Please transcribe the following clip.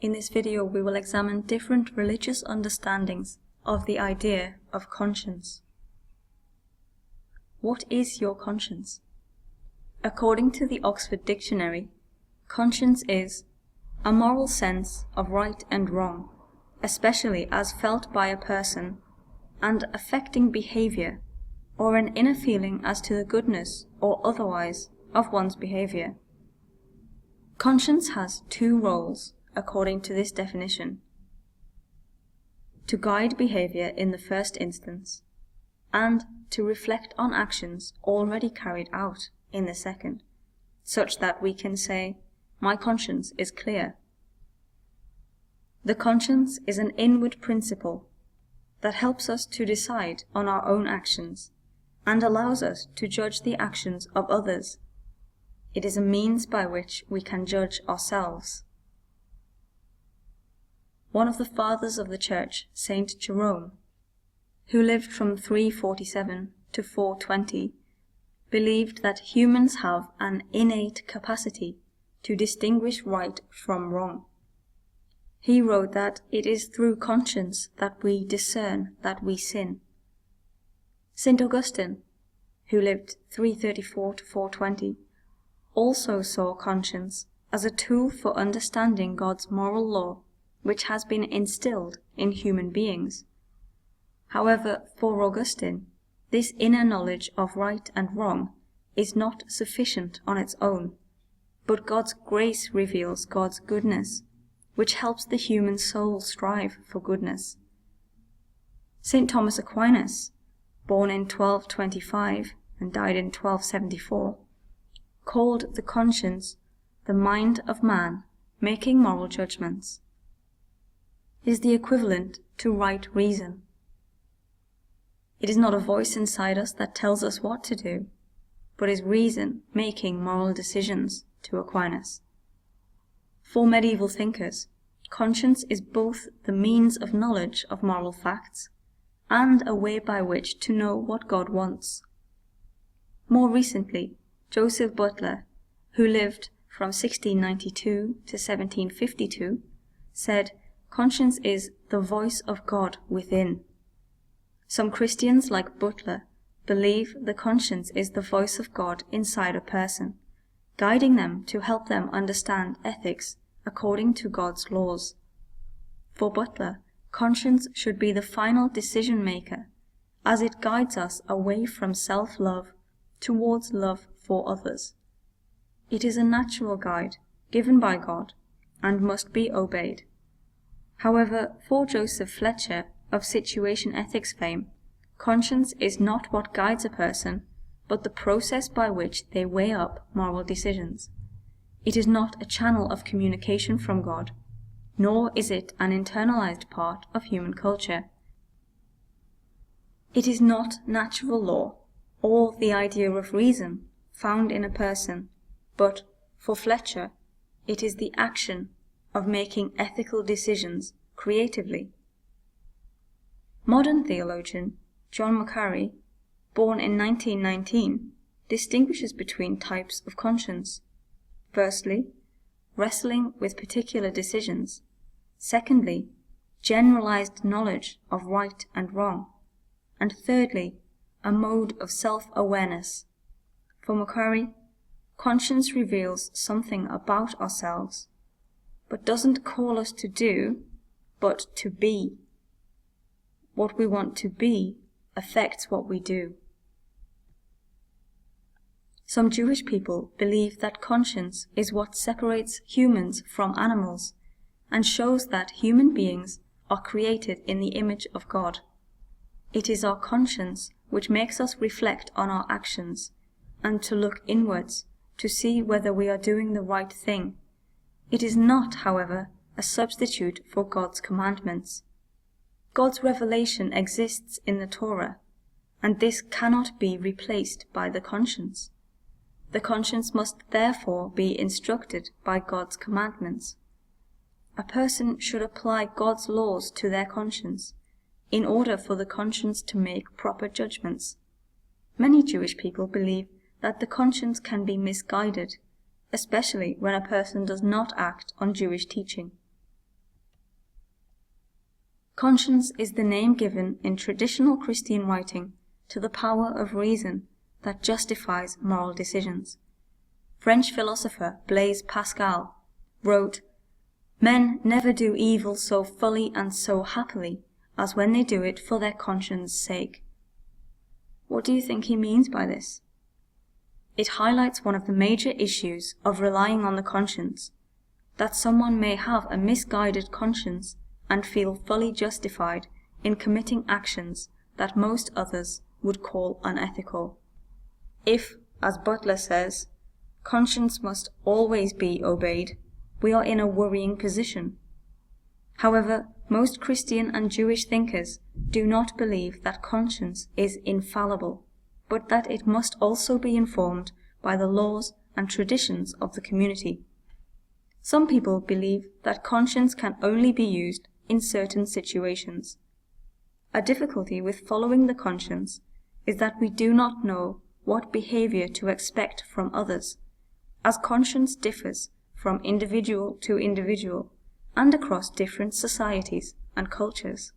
In this video we will examine different religious understandings of the idea of conscience. What is your conscience? According to the Oxford Dictionary, conscience is a moral sense of right and wrong, especially as felt by a person, and affecting behavior, or an inner feeling as to the goodness or otherwise of one's behavior. Conscience has two roles, according to this definition: to guide behavior in the first instance, and to reflect on actions already carried out in the second, such that we can say, "My conscience is clear." The conscience is an inward principle that helps us to decide on our own actions and allows us to judge the actions of others. It is a means by which we can judge ourselves. One of the fathers of the Church, Saint Jerome, who lived from 347 to 420, believed that humans have an innate capacity to distinguish right from wrong. He wrote that it is through conscience that we discern that we sin. St. Augustine, who lived 334 to 420, also saw conscience as a tool for understanding God's moral law, which has been instilled in human beings. However, for Augustine, this inner knowledge of right and wrong is not sufficient on its own, but God's grace reveals God's goodness, which helps the human soul strive for goodness. St. Thomas Aquinas, born in 1225 and died in 1274, called the conscience the mind of man making moral judgments. It is the equivalent to right reason. It is not a voice inside us that tells us what to do, but is reason making moral decisions, to Aquinas. For medieval thinkers, conscience is both the means of knowledge of moral facts and a way by which to know what God wants. More recently, Joseph Butler, who lived from 1692 to 1752, said, "Conscience is the voice of God within." Some Christians, like Butler, believe the conscience is the voice of God inside a person, guiding them to help them understand ethics according to God's laws. For Butler, conscience should be the final decision maker, as it guides us away from self-love towards love for others. It is a natural guide given by God and must be obeyed. However, for Joseph Fletcher of situation ethics fame, conscience is not what guides a person, but the process by which they weigh up moral decisions. It is not a channel of communication from God, nor is it an internalized part of human culture. It is not natural law or the idea of reason found in a person, but, for Fletcher, it is the action of making ethical decisions creatively. Modern theologian John Macari, born in 1919, distinguishes between types of conscience. Firstly, wrestling with particular decisions. Secondly, generalized knowledge of right and wrong. And thirdly, a mode of self-awareness. For Macari, conscience reveals something about ourselves, but doesn't call us to do, but to be. What we want to be affects what we do. Some Jewish people believe that conscience is what separates humans from animals and shows that human beings are created in the image of God. It is our conscience which makes us reflect on our actions and to look inwards to see whether we are doing the right thing. It is not, however, a substitute for God's commandments. God's revelation exists in the Torah, and this cannot be replaced by the conscience. The conscience must therefore be instructed by God's commandments. A person should apply God's laws to their conscience in order for the conscience to make proper judgments. Many Jewish people believe that the conscience can be misguided, especially when a person does not act on Jewish teaching. Conscience is the name given in traditional Christian writing to the power of reason that justifies moral decisions. French philosopher Blaise Pascal wrote, "Men never do evil so fully and so happily as when they do it for their conscience' sake." What do you think he means by this? It highlights one of the major issues of relying on the conscience, that someone may have a misguided conscience and feel fully justified in committing actions that most others would call unethical. If, as Butler says, conscience must always be obeyed, we are in a worrying position. However, most Christian and Jewish thinkers do not believe that conscience is infallible, but that it must also be informed by the laws and traditions of the community. Some people believe that conscience can only be used in certain situations. A difficulty with following the conscience is that we do not know what behavior to expect from others, as conscience differs from individual to individual and across different societies and cultures.